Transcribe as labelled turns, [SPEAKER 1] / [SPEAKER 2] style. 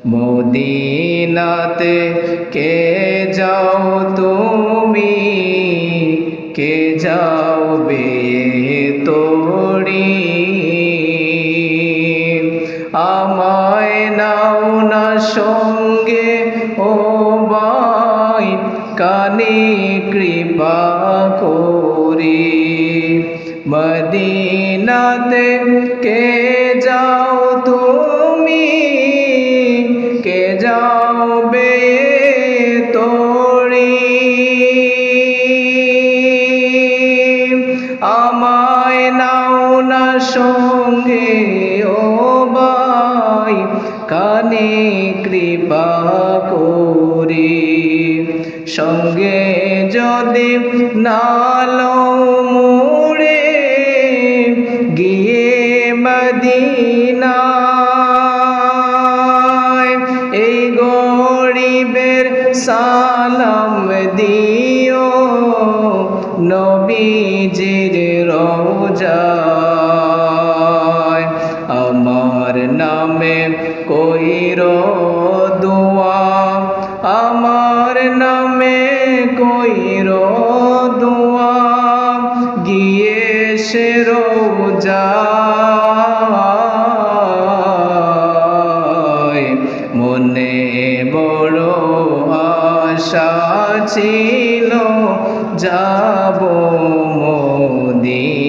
[SPEAKER 1] মদিনাতে কে যাও তুমি, কে যাওবে তোড়ি, আমায় নাও না সঙ্গে ও ভাই, কানে কৃপা করি। মদিনাতে কে যাও তুমি, কে যাওবে তোড়ি, আমায় নাও না সঙ্গে ও ভাই, কানে কৃপা করি। সঙ্গে যদি না লও মোরে, গিয়ে মদিনায় এই গরিবের সালাম দিও, নবীজির রওজায়। আমার নামে কইরো দোয়া, আমার নামে কইরো দোয়া, গিয়ে সে রওজায়। মনে বড় আশা ছিল, যাব মদিনায়।